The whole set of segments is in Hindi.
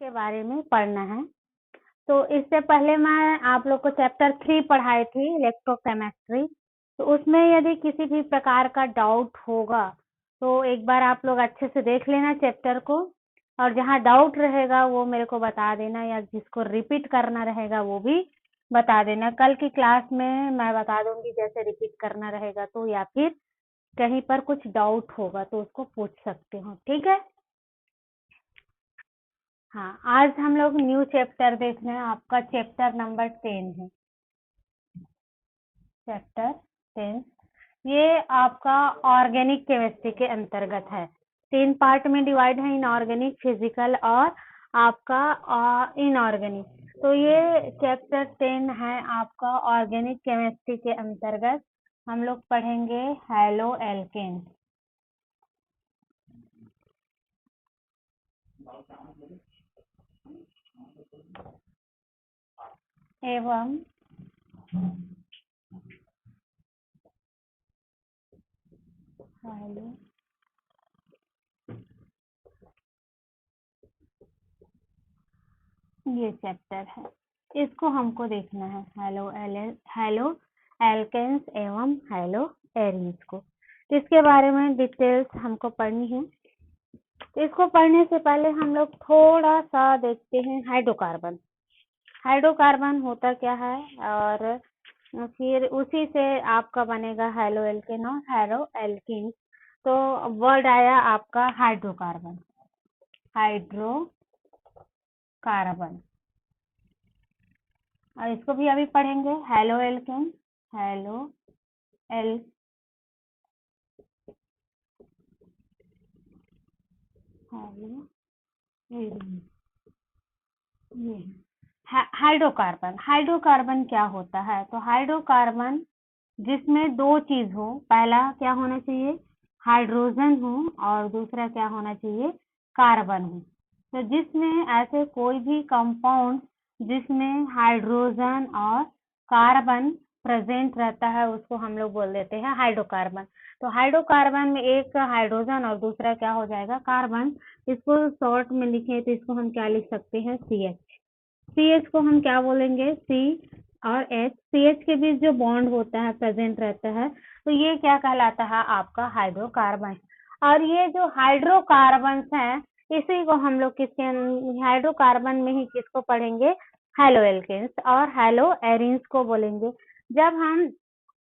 के बारे में पढ़ना है। तो इससे पहले मैं आप लोग को चैप्टर 3 पढ़ाई थी, इलेक्ट्रोकेमिस्ट्री। तो उसमें यदि किसी भी प्रकार का डाउट होगा तो एक बार आप लोग अच्छे से देख लेना चैप्टर को, और जहाँ डाउट रहेगा वो मेरे को बता देना, या जिसको रिपीट करना रहेगा वो भी बता देना। कल की क्लास में मैं बता दूंगी जैसे रिपीट करना रहेगा तो, या फिर कहीं पर कुछ डाउट होगा तो उसको पूछ सकते हो, ठीक है। हाँ, आज हम लोग न्यू चैप्टर देख रहे हैं, आपका चैप्टर नंबर 10 है। चैप्टर 10 ये आपका ऑर्गेनिक केमिस्ट्री के अंतर्गत है। 3 पार्ट में डिवाइड है, इनऑर्गेनिक, फिजिकल और आपका इनऑर्गेनिक। तो ये चैप्टर 10 है आपका ऑर्गेनिक केमिस्ट्री के अंतर्गत। हम लोग पढ़ेंगे हैलो एल्केन एवं हैलो ये चैप्टर है, इसको हमको देखना है, हैलो एल्केन्स एवं हैलो एरीन्स को। इसके बारे में डिटेल्स हमको पढ़नी है। तो इसको पढ़ने से पहले हम लोग थोड़ा सा देखते हैं हाइड्रोकार्बन। हाइड्रोकार्बन होता क्या है, और फिर उसी से आपका बनेगा हैलो एल्केन और हैलो एल्कीन। तो वर्ड आया आपका हाइड्रोकार्बन, हाइड्रोकार्बन। और इसको भी अभी पढ़ेंगे, हैलो एल्केन, हैलो एल हैलो एरीन। ये हाइड्रोकार्बन। हाइड्रोकार्बन क्या होता है, तो हाइड्रोकार्बन जिसमें 2 चीज हो, पहला क्या होना चाहिए, हाइड्रोजन हो, और दूसरा क्या होना चाहिए, कार्बन हो। तो जिसमें ऐसे कोई भी कंपाउंड जिसमें हाइड्रोजन और कार्बन प्रेजेंट रहता है उसको हम लोग बोल देते हैं हाइड्रोकार्बन। तो हाइड्रोकार्बन में एक हाइड्रोजन और दूसरा क्या हो जाएगा, कार्बन। इसको शॉर्ट में लिखे तो इसको हम क्या लिख सकते हैं, CH को हम क्या बोलेंगे, C और CH के बीच जो बॉन्ड होता है, प्रेजेंट रहता है, तो ये क्या कहलाता है, आपका हाइड्रोकार्बन। और ये जो हाइड्रोकार्बन है इसी को हम लोग किसके हाइड्रोकार्बन में ही किसको पढ़ेंगे, हैलो एल्केन्स और हैलो एरीन्स को बोलेंगे। जब हम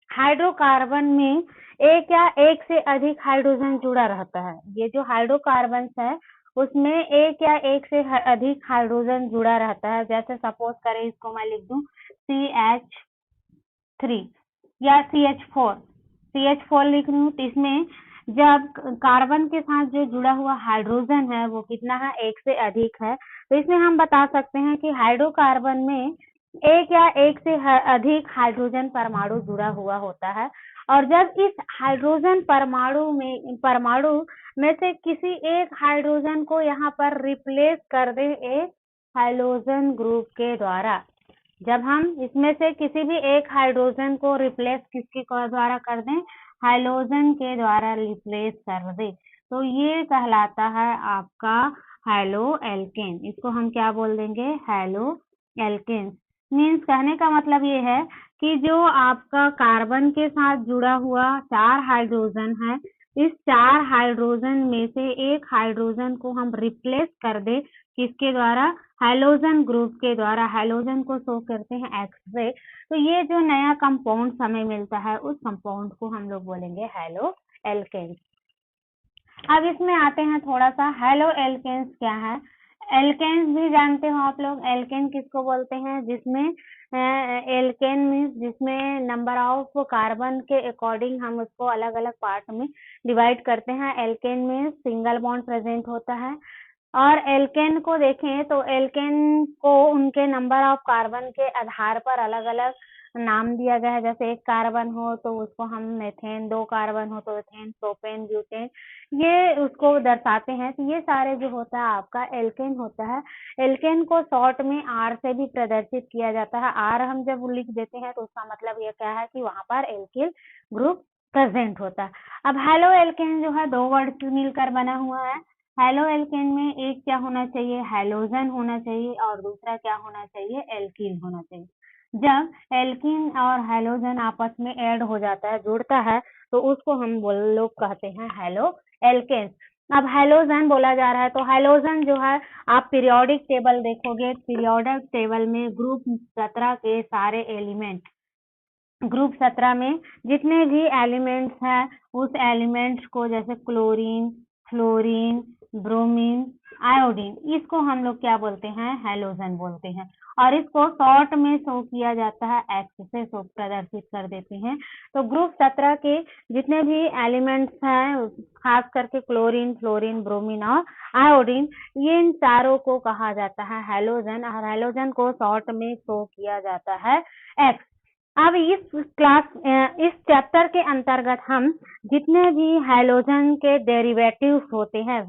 हाइड्रोकार्बन में एक या एक से अधिक हाइड्रोजन जुड़ा रहता है, ये जो हाइड्रोकार्बन है उसमें एक या एक से अधिक हाइड्रोजन जुड़ा रहता है। जैसे सपोज करें इसको मैं लिख दूं CH3 या CH4 लिख रही हूँ, तो इसमें जब कार्बन के साथ जो जुड़ा हुआ हाइड्रोजन है वो कितना है, एक से अधिक है। तो इसमें हम बता सकते हैं कि हाइड्रोकार्बन में एक या एक से अधिक हाइड्रोजन परमाणु जुड़ा हुआ होता है। और जब इस हाइड्रोजन परमाणु में से किसी एक हाइड्रोजन को यहाँ पर रिप्लेस कर दे एक हाइड्रोजन ग्रुप के द्वारा, जब हम इसमें से किसी भी एक हाइड्रोजन को रिप्लेस किसके द्वारा कर दें, हाइड्रोजन के द्वारा रिप्लेस कर दे, तो ये कहलाता है आपका हैलो एल्केन। इसको हम क्या बोल देंगे, हैलो एल्केन। मीन्स कहने का मतलब ये है कि जो आपका कार्बन के साथ जुड़ा हुआ 4 हाइड्रोजन है, इस 4 हाइड्रोजन में से एक हाइड्रोजन को हम रिप्लेस कर दे किसके द्वारा, हाइड्रोजन ग्रुप के द्वारा। हाइड्रोजन को शो करते हैं एक्स रे। तो ये जो नया कंपाउंड हमें मिलता है उस कंपाउंड को हम लोग बोलेंगे हैलो एल्केन। अब इसमें आते हैं थोड़ा सा, हैलो एल्केन्स क्या है। एल्केन्स भी जानते हो आप लोग, एल्केन किसको बोलते हैं, जिसमें एल्केन मीन्स जिसमें नंबर ऑफ कार्बन के अकॉर्डिंग हम उसको अलग अलग पार्ट में डिवाइड करते हैं। एल्केन में सिंगल बॉन्ड प्रेजेंट होता है। और एल्केन को देखें तो एल्केन को उनके नंबर ऑफ कार्बन के आधार पर अलग अलग नाम दिया गया है। जैसे एक कार्बन हो तो उसको हम मेथेन, 2 कार्बन हो तो एथेन, प्रोपेन, ब्यूटेन, ये उसको दर्शाते हैं। तो ये सारे जो होता है आपका एल्केन होता है। एल्केन को शॉर्ट में R से भी प्रदर्शित किया जाता है। R हम जब लिख देते हैं तो उसका मतलब ये क्या है कि वहां पर एल्किल ग्रुप प्रेजेंट होता है। अब हैलो एल्केन जो है 2 वर्ड से मिलकर बना हुआ है। हैलो एल्केन में एक क्या होना चाहिए, हैलोजन होना चाहिए, और दूसरा क्या होना चाहिए, एल्कीन होना चाहिए। जब एल्कीन और हैलोजन आपस में ऐड हो जाता है, जुड़ता है, तो उसको हम लोग कहते हैं हैलो एल्केन। अब हैलोजन बोला जा रहा है, तो हैलोजन जो है, आप पीरियोडिक टेबल देखोगे, पीरियोडिक टेबल में ग्रुप 17 के सारे एलिमेंट, ग्रुप 17 में जितने भी एलिमेंट्स हैं, उस एलिमेंट्स को, जैसे क्लोरीन, फ्लोरीन, ब्रोमीन, आयोडीन, इसको हम लोग क्या बोलते हैं, हैलोजन बोलते हैं। और इसको शॉर्ट में शो किया जाता है, एक्स से शो प्रदर्शित कर देते हैं। तो ग्रुप 17 के जितने भी एलिमेंट्स हैं, खास करके क्लोरीन, फ्लोरीन, ब्रोमीन और आयोडीन, ये इन चारों को कहा जाता है हैलोजन, और हैलोजन को शॉर्ट में शो किया जाता है एक्स। अब इस चैप्टर के अंतर्गत हम जितने भी हैलोजन के डेरिवेटिव्स होते हैं,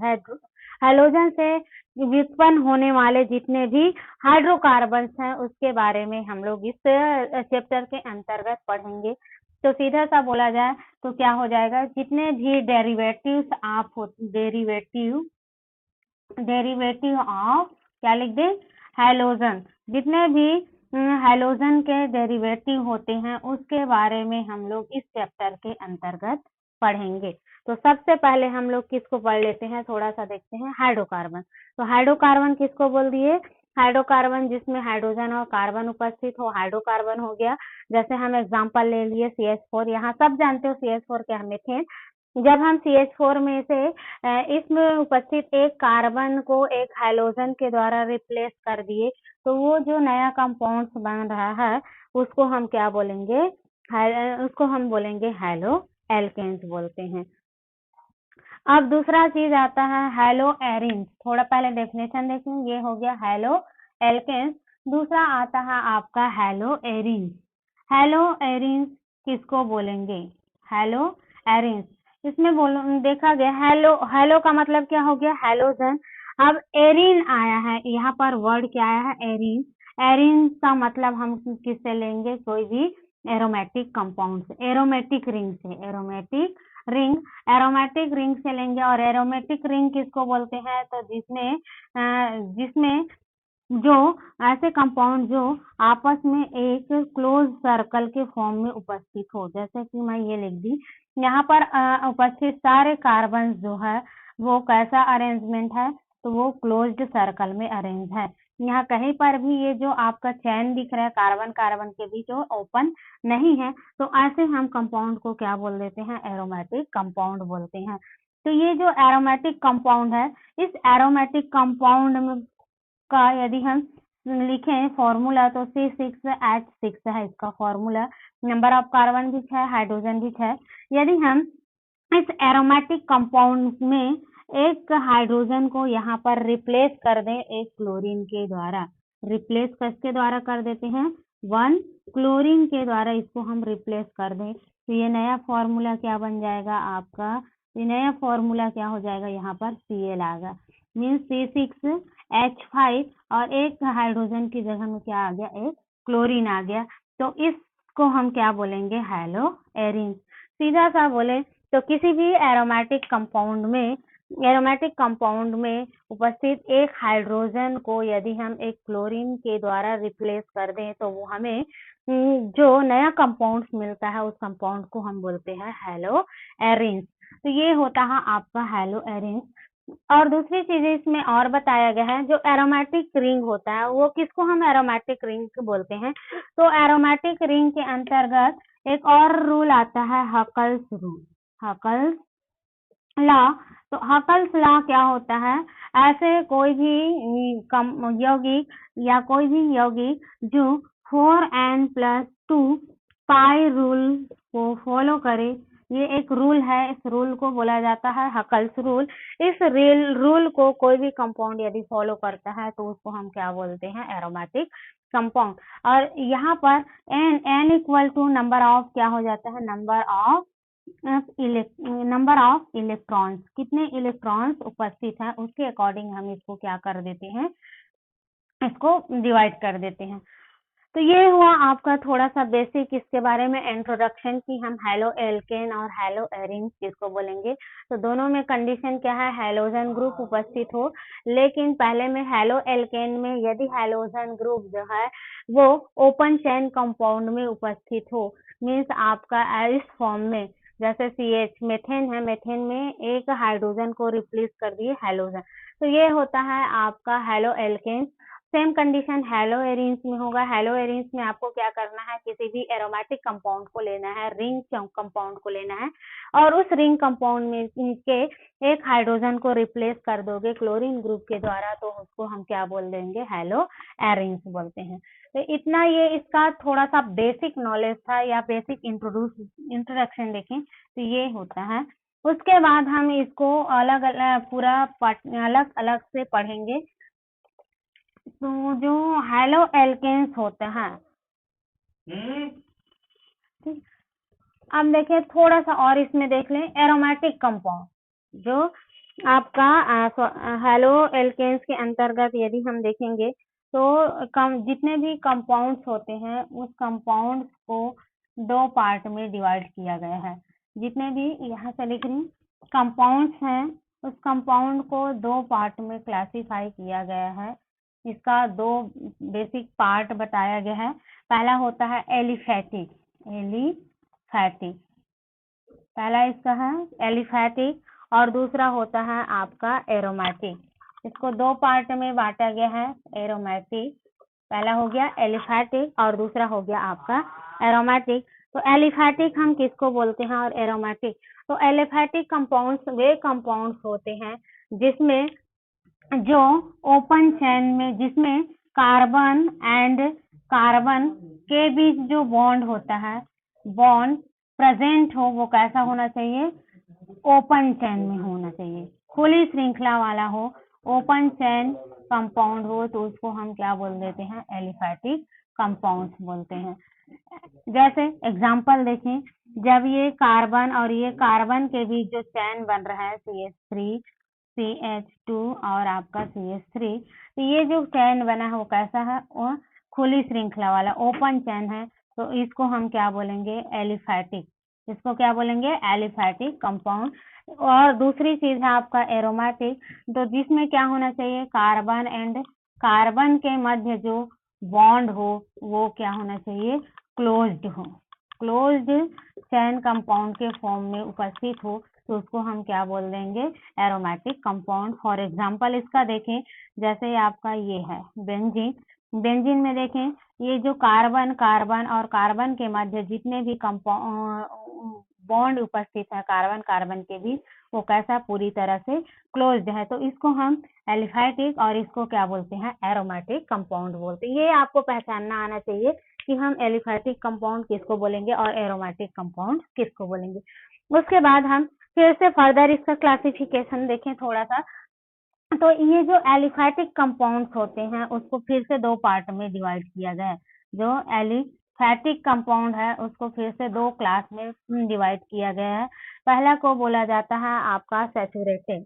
हैलोजन से व्युत्पन्न होने वाले जितने भी हाइड्रोकार्बन्स हैं, उसके बारे में हम लोग इस चैप्टर के अंतर्गत पढ़ेंगे। तो सीधा सा बोला जाए तो क्या हो जाएगा, जितने भी डेरिवेटिव ऑफ क्या लिख दें, हैलोजन, जितने भी हैलोजन के डेरिवेटिव होते हैं, उसके बारे में हम लोग इस चैप्टर के अंतर्गत पढ़ेंगे। तो सबसे पहले हम लोग किसको पढ़ लेते हैं, थोड़ा सा देखते हैं, हाइड्रोकार्बन। तो हाइड्रोकार्बन किसको बोल दिए, हाइड्रोकार्बन जिसमें हाइड्रोजन और कार्बन उपस्थित हो, हाइड्रोकार्बन हो गया। जैसे हम एग्जांपल ले लिए CH4, यहाँ सब जानते हो CH4 क्या, मीथेन। जब हम CH4 में से इसमें उपस्थित एक कार्बन को एक हैलोजन के द्वारा रिप्लेस कर दिए, तो वो जो नया कंपाउंड बन रहा है, उसको हम क्या बोलेंगे, उसको हम बोलेंगे हैलो एल्केन्स बोलते हैं। अब दूसरा चीज आता है हैलो एरिन। थोड़ा पहले डेफिनेशन देखें, ये हो गया हैलो एल्केन्स। दूसरा आता है आपका हैलो एरिन। हैलो एरिन किसको बोलेंगे, हैलो एरिन। इसमें देखा गया हैलो का मतलब क्या हो गया, हैलोजन। अब एरिन आया है, यहाँ पर वर्ड क्या आया है, एरिन। एरिन का मतलब हम किससे लेंगे, कोई भी एरोमेटिक कंपाउंड से, एरोमेटिक रिंग से, एरोमेटिक रिंग से लेंगे। और एरोमेटिक रिंग किसको बोलते हैं, तो जिसमें जो ऐसे कंपाउंड जो आपस में एक क्लोज सर्कल के फॉर्म में उपस्थित हो, जैसे कि मैं ये लिख दी, यहाँ पर उपस्थित सारे कार्बन जो है वो कैसा अरेंजमेंट है, तो वो क्लोज्ड सर्कल में अरेंज है। यहाँ कहीं पर भी ये जो आपका चैन दिख रहा है कार्बन कार्बन के बीच, वो ओपन नहीं है। तो ऐसे हम कंपाउंड को क्या बोल देते हैं, एरोमेटिक कंपाउंड बोलते हैं। तो ये जो एरोमेटिक कंपाउंड है, इस एरोमेटिक कंपाउंड में का यदि हम लिखें फॉर्मूला, तो C6H6 है इसका फॉर्मूला। नंबर ऑफ कार्बन भी 6, हाइड्रोजन भी 6। यदि हम इस एरोमेटिक कंपाउंड में एक हाइड्रोजन को यहाँ पर रिप्लेस कर दें एक क्लोरीन के द्वारा, रिप्लेस किसके द्वारा कर देते हैं, 1 क्लोरीन के द्वारा इसको हम रिप्लेस कर दें, तो ये नया फॉर्मूला क्या बन जाएगा आपका, ये नया फॉर्मूला क्या हो जाएगा, यहाँ पर Cl आएगा, मीन्स C6H5, और एक हाइड्रोजन की जगह में क्या आ गया, एक क्लोरीन आ गया। तो इसको हम क्या बोलेंगे, हैलो एरिन। सीधा सा बोले तो किसी भी एरोमेटिक कंपाउंड में उपस्थित एक हाइड्रोजन को यदि हम एक क्लोरीन के द्वारा रिप्लेस कर दें, तो वो हमें जो नया कंपाउंड मिलता है, उस कंपाउंड को हम बोलते हैं हैलो एरिन। तो ये होता है आपका हैलो एरिन। और दूसरी चीज इसमें और बताया गया है, जो एरोमेटिक रिंग होता है, वो किसको हम एरोमेटिक रिंग बोलते हैं, तो एरोमेटिक रिंग के अंतर्गत एक और रूल आता है, हकल्स रूल, हकल्स लॉ। तो हकल्स लॉ क्या होता है, ऐसे कोई भी यौगिक या कोई भी यौगिक जो 4n+2 पाई रूल को फॉलो करे, ये एक रूल है, इस रूल को बोला जाता है हकल्स रूल। इस रूल को कोई भी कंपाउंड यदि फॉलो करता है, तो उसको हम क्या बोलते हैं, एरोमेटिक कंपाउंड। और यहाँ पर n equal to number of क्या हो जाता है, नंबर ऑफ इलेक्ट्रॉन्स, कितने इलेक्ट्रॉन्स उपस्थित हैं, उसके अकॉर्डिंग हम इसको क्या कर देते हैं, इसको डिवाइड कर देते हैं। तो ये हुआ आपका थोड़ा सा बेसिक इसके बारे में इंट्रोडक्शन की हम हैलो एल्केन और हैलो एरिन किसको बोलेंगे। तो दोनों में कंडीशन क्या है, हैलोजन ग्रुप उपस्थित हो। लेकिन पहले में हैलो एल्केन में यदि हैलोजन ग्रुप जो है वो ओपन चेन कंपाउंड में उपस्थित हो, मीन्स आपका इस फॉर्म में, जैसे CH मेथेन है, मेथेन में एक हाइड्रोजन को रिप्लेस कर दिए हैलोजन, तो ये होता है आपका halo alkane. Same condition halo arenes में होगा। हैलो एरिन्स में आपको क्या करना है, किसी भी एरोमेटिक कंपाउंड को लेना है, रिंग कंपाउंड को लेना है, और उस रिंग कंपाउंड में के एक हाइड्रोजन को रिप्लेस कर दोगे क्लोरीन ग्रुप के द्वारा, तो उसको हम क्या बोल देंगे, हैलो एरिन्स बोलते हैं। तो इतना ये इसका थोड़ा सा बेसिक नॉलेज था या बेसिक इंट्रोडक्शन देखें तो ये होता है। उसके बाद हम इसको अलग अलग पूरा अलग अलग से पढ़ेंगे। तो जो हैलो एल्केन्स होते हैं, अब देखिए थोड़ा सा और इसमें देख लें, एरोमेटिक कंपाउंड जो आपका हैलो एल्केन्स के अंतर्गत यदि हम देखेंगे तो जितने भी कंपाउंड्स होते हैं उस कंपाउंड्स को दो पार्ट में डिवाइड किया गया है। जितने भी यहाँ से लिख रही कंपाउंड्स हैं उस कंपाउंड को दो पार्ट में क्लासिफाई किया गया है। इसका दो बेसिक पार्ट बताया गया है। पहला होता है एलिफैटिक, पहला इसका है एलिफैटिक, और दूसरा होता है आपका एरोमेटिक। इसको दो पार्ट में बांटा गया है। एरोमेटिक पहला हो गया एलिफैटिक और दूसरा हो गया आपका एरोमेटिक। तो एलिफैटिक हम किसको बोलते हैं और एरोमेटिक, तो एलिफैटिक कंपाउंड्स वे कंपाउंड्स होते हैं जिसमें जो ओपन चेन में, जिसमें कार्बन एंड कार्बन के बीच जो बॉन्ड होता है, बॉन्ड प्रेजेंट हो, वो कैसा होना चाहिए, ओपन चेन में होना चाहिए, खुली श्रृंखला वाला हो, ओपन चेन कंपाउंड हो, तो उसको हम क्या बोल देते हैं, एलिफैटिक कंपाउंड्स बोलते हैं। जैसे एग्जांपल देखें, जब ये कार्बन और ये कार्बन के बीच जो चेन बन रहा है CH3 CH2 और आपका CH3, तो ये जो चेन बना है वो कैसा है, वो खुली श्रृंखला वाला ओपन चेन है, तो इसको हम क्या बोलेंगे, एलिफैटिक। इसको क्या बोलेंगे, एलिफैटिक कंपाउंड। और दूसरी चीज है आपका एरोमेटिक, तो जिसमें क्या होना चाहिए, कार्बन एंड कार्बन के मध्य जो बॉन्ड हो वो क्या होना चाहिए, क्लोज्ड हो, क्लोज्ड चेन कंपाउंड के फॉर्म में उपस्थित हो, तो उसको हम क्या बोल देंगे, एरोमेटिक कंपाउंड। फॉर एग्जांपल इसका देखें, जैसे आपका ये है बेंजीन, बेंजीन में देखें ये जो कार्बन और कार्बन के मध्य जितने भी बॉन्ड उपस्थित है कार्बन कार्बन के बीच, वो कैसा, पूरी तरह से क्लोज्ड है, तो इसको हम एलिफैटिक और इसको क्या बोलते हैं, एरोमेटिक कंपाउंड बोलते हैं। ये आपको पहचानना आना चाहिए कि हम एलिफैटिक कंपाउंड किसको बोलेंगे और एरोमेटिक कंपाउंड किसको बोलेंगे। उसके बाद हम फिर से फर्दर इसका क्लासिफिकेशन देखें थोड़ा सा, तो ये जो एलिफैटिक कंपाउंड्स होते हैं उसको फिर से दो पार्ट में डिवाइड किया गया है। जो एलिफैटिक कंपाउंड है उसको फिर से दो क्लास में डिवाइड किया गया है। पहला को बोला जाता है आपका सैचुरेटेड,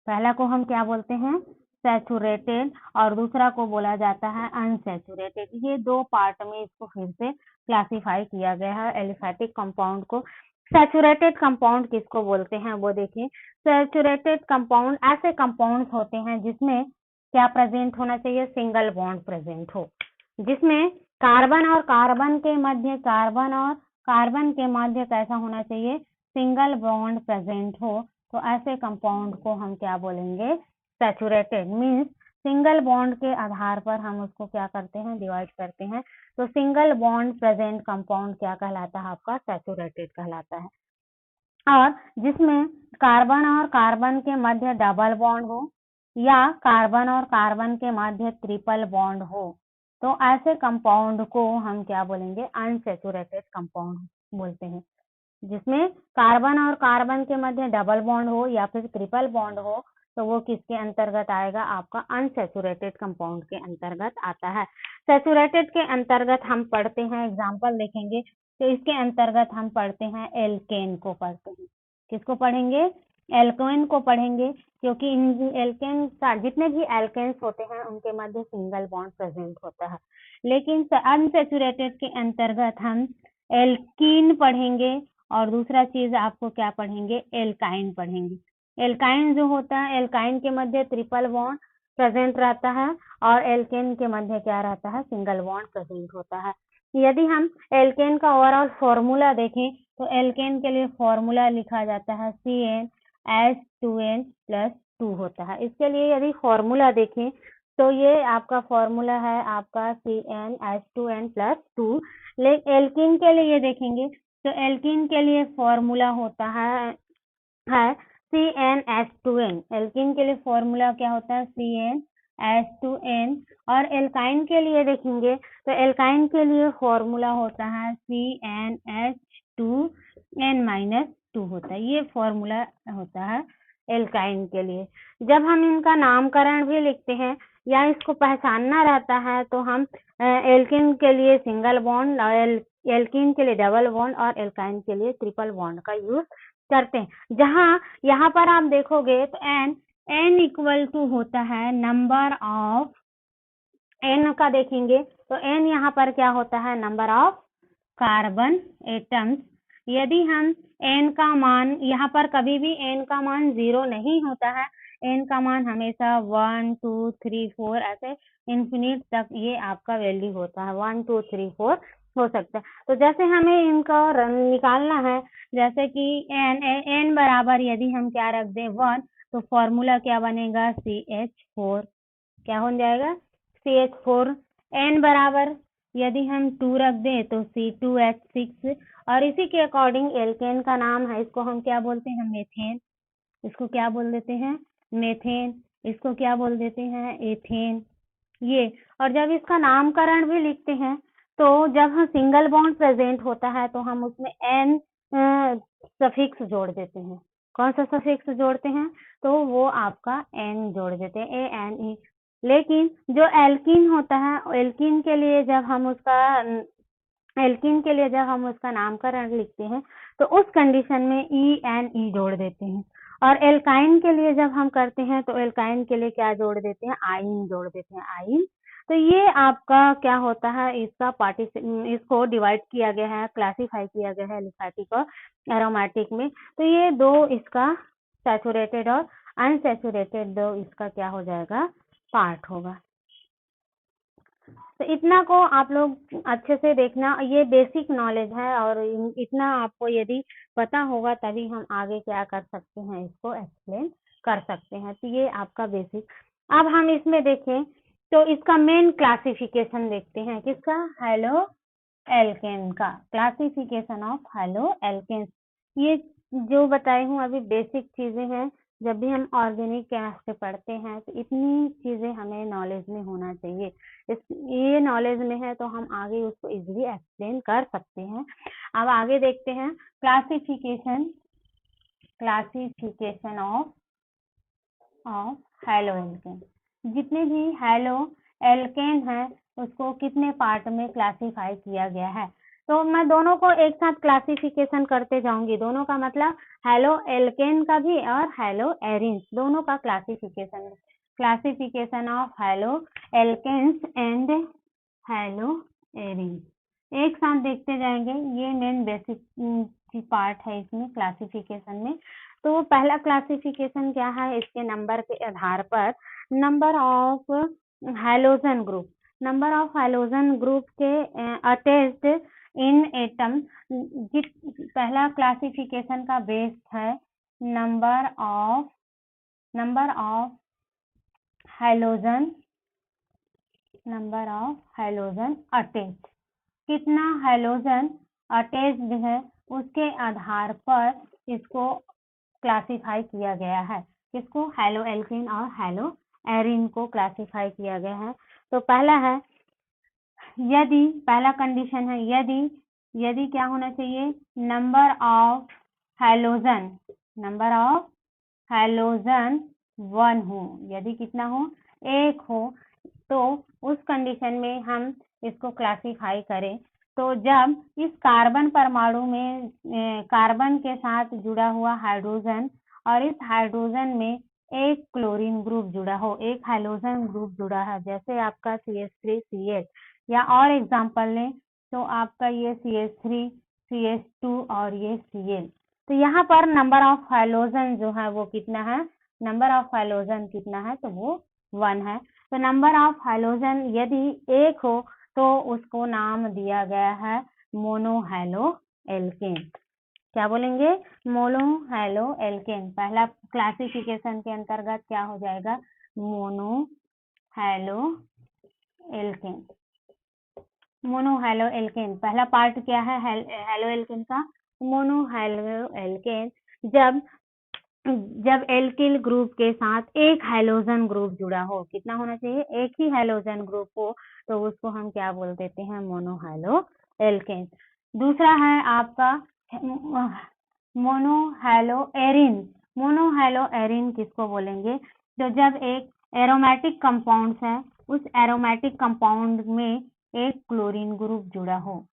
पहला को हम क्या बोलते हैं, सैचुरेटेड, और दूसरा को बोला जाता है अनसैचुरेटेड। ये दो पार्ट में इसको फिर से क्लासिफाई किया गया है एलिफैटिक कंपाउंड को। सैचुरेटेड कंपाउंड किसको बोलते हैं वो देखिए, सैचुरेटेड कंपाउंड ऐसे कंपाउंड्स होते हैं जिसमें क्या प्रेजेंट होना चाहिए, सिंगल बॉन्ड प्रेजेंट हो, जिसमें कार्बन और कार्बन के मध्य, कार्बन और कार्बन के मध्य कैसा होना चाहिए, सिंगल बॉन्ड प्रेजेंट हो, तो ऐसे कंपाउंड को हम क्या बोलेंगे, सैचुरेटेड। मीन्स सिंगल बॉन्ड के आधार पर हम उसको क्या करते हैं, डिवाइड करते हैं, तो सिंगल बॉन्ड प्रेजेंट कंपाउंड क्या कहलाता है, आपका सैचुरेटेड कहलाता है। और जिसमें कार्बन और कार्बन के मध्य डबल बॉन्ड हो या कार्बन और कार्बन के मध्य ट्रिपल बॉन्ड हो, तो ऐसे कंपाउंड को हम क्या बोलेंगे, अनसैचुरेटेड कंपाउंड बोलते हैं। जिसमें कार्बन और कार्बन के मध्य डबल बॉन्ड हो या फिर ट्रिपल बॉन्ड हो, तो वो किसके अंतर्गत आएगा, आपका अनसैचुरेटेड कंपाउंड के अंतर्गत आता है। सैचुरेटेड के अंतर्गत हम पढ़ते हैं, एग्जांपल देखेंगे तो इसके अंतर्गत हम पढ़ते हैं एल्केन को पढ़ते हैं। किसको पढ़ेंगे, एल्केन को पढ़ेंगे, क्योंकि इन एल्केन जितने भी एल्केन्स होते हैं उनके मध्य सिंगल बॉन्ड प्रेजेंट होता है। लेकिन अनसैचुरेटेड के अंतर्गत हम एल्कीन पढ़ेंगे और दूसरा चीज आपको क्या पढ़ेंगे, एल्काइन पढ़ेंगे। एल्काइन जो होता है, एल्काइन के मध्य ट्रिपल बॉन्ड प्रेजेंट रहता है और एल्केन के मध्य क्या रहता है, सिंगल बॉन्ड प्रेजेंट होता है। यदि हम एल्केन का ओवरऑल फॉर्मूला देखें तो एल्केन के लिए फॉर्मूला लिखा जाता है CnH2n+2 होता है। इसके लिए यदि फॉर्मूला देखें तो ये आपका फॉर्मूला है आपका CnH2n+2। लेकिन एल्कीन के लिए देखेंगे तो एल्कीन के लिए फॉर्मूला होता है CnH2n। एल्कीन के लिए फॉर्मूला क्या होता है, CnH2n। और एल्काइन के लिए देखेंगे तो एल्काइन के लिए फॉर्मूला होता है CnH2n-2 होता है। ये फॉर्मूला होता है एल्काइन के लिए। जब हम इनका नामकरण भी लिखते हैं या इसको पहचानना रहता है तो हम एल्कीन के लिए सिंगल बॉन्ड और एल्कीन के लिए डबल बॉन्ड और एल्काइन के लिए ट्रिपल बॉन्ड का यूज करते हैं। जहां यहाँ पर आप देखोगे तो n इक्वल टू होता है नंबर ऑफ, n का देखेंगे तो n यहाँ पर क्या होता है, नंबर ऑफ कार्बन एटम्स। यदि हम n का मान, यहाँ पर कभी भी n का मान 0 नहीं होता है, n का मान हमेशा 1 2 3 4 ऐसे इंफिनिट तक ये आपका वैल्यू होता है, 1 2 3 4 हो सकता है। तो जैसे हमें इनका निकालना है, जैसे कि n बराबर यदि हम क्या रख दें 1, तो फॉर्मूला क्या बनेगा, CH4 क्या हो जाएगा, CH4। n बराबर यदि हम 2 रख दें तो C2H6। और इसी के अकॉर्डिंग एल्केन का नाम है, इसको हम क्या बोलते हैं, मेथेन। इसको क्या बोल देते हैं, मेथेन। इसको क्या बोल देते हैं, एथेन। ये, और जब इसका नामकरण भी लिखते हैं तो जब हम सिंगल बॉन्ड प्रेजेंट होता है तो हम उसमें n सफिक्स जोड़ देते हैं। कौन सा सफिक्स जोड़ते हैं, तो वो आपका n जोड़ देते हैं, ANE। लेकिन जो एल्कीन होता है, एल्कीन के लिए जब हम उसका नामकरण लिखते हैं तो उस कंडीशन में ENE जोड़ देते हैं। और एल्काइन के लिए जब हम करते हैं तो एल्काइन के लिए क्या जोड़ देते हैं, आइन जोड़ देते हैं, आइन। तो ये आपका क्या होता है, इसको डिवाइड किया गया है, क्लासिफाई किया गया है एलिफैटिक और एरोमेटिक में। तो ये दो इसका सैचुरेटेड और अनसैचुरेटेड दो इसका क्या हो जाएगा, पार्ट होगा। तो इतना को आप लोग अच्छे से देखना, ये बेसिक नॉलेज है और इतना आपको यदि पता होगा तभी हम आगे क्या कर सकते हैं, इसको एक्सप्लेन कर सकते हैं। तो ये आपका बेसिक। अब हम इसमें देखें तो इसका मेन क्लासिफिकेशन देखते हैं, किसका, हेलो एल्केन का, क्लासिफिकेशन ऑफ हेलो एल्केन। ये जो बताई हूँ अभी बेसिक चीजें हैं, जब भी हम ऑर्गेनिक केमिस्ट्री पढ़ते हैं तो इतनी चीजें हमें नॉलेज में होना चाहिए। ये नॉलेज में है तो हम आगे उसको इजीली एक्सप्लेन कर सकते हैं। अब आगे देखते हैं क्लासिफिकेशन ऑफ हेलो एल्केन। जितने भी हेलो एल्केन है उसको कितने पार्ट में क्लासिफाई किया गया है, तो मैं दोनों को एक साथ क्लासिफिकेशन करते जाऊंगी। दोनों का मतलब हेलो एल्केन का भी और हेलो एरिन दोनों का classification of halo alkanes and halo arene एक साथ देखते जाएंगे। ये मेन बेसिक पार्ट है इसमें क्लासिफिकेशन में। तो पहला क्लासिफिकेशन क्या है, इसके नंबर के आधार पर नंबर ऑफ हैलोजन ग्रुप के अटैच्ड इन एटम। पहला क्लासिफिकेशन का बेस है नंबर ऑफ हैलोजन अटैच्ड। कितना हैलोजन अटैच्ड है उसके आधार पर इसको क्लासिफाई किया गया है, किसको, हेलो एल्केन और हेलो एरिन को क्लासिफाई किया गया है। तो पहला कंडीशन है, यदि क्या होना चाहिए, नंबर ऑफ हैलोजन 1 हो। यदि कितना हो, 1 हो, तो उस कंडीशन में हम इसको क्लासिफाई करें तो जब इस कार्बन परमाणु में कार्बन के साथ जुड़ा हुआ हाइड्रोजन और इस हाइड्रोजन में एक क्लोरीन ग्रुप जुड़ा हो, एक हाइड्रोजन ग्रुप जुड़ा है, जैसे आपका CH3CH, या और एग्जांपल लें तो आपका ये CH3 CH2 और ये Cl। तो यहाँ पर नंबर ऑफ हाइड्रोजन जो है वो कितना है, नंबर ऑफ हाइड्रोजन कितना है, तो वो 1 है। तो नंबर ऑफ हाइड्रोजन यदि एक हो तो उसको नाम दिया गया है मोनोहैलो एल्केन। क्या बोलेंगे, मोनोहैलो एल्केन। पहला क्लासिफिकेशन के अंतर्गत क्या हो जाएगा, मोनोहैलो एल्केन। मोनोहैलो एल्केन पहला पार्ट क्या है हैलो एल्केन का, मोनोहैलो एल्केन जब एल्किल ग्रुप के साथ एक हाइड्रोजन ग्रुप जुड़ा हो, कितना होना चाहिए, एक ही हाइड्रोजन ग्रुप हो, तो उसको हम क्या बोल देते हैं, मोनोहैलो एल्केन। दूसरा है आपका मोनोहैलो एरिन। मोनोहैलो एरिन किसको बोलेंगे, तो जब एक एरोमेटिक कंपाउंड है, उस एरोमेटिक कंपाउंड में एक क्लोरीन ग्रुप जुड़ा हो,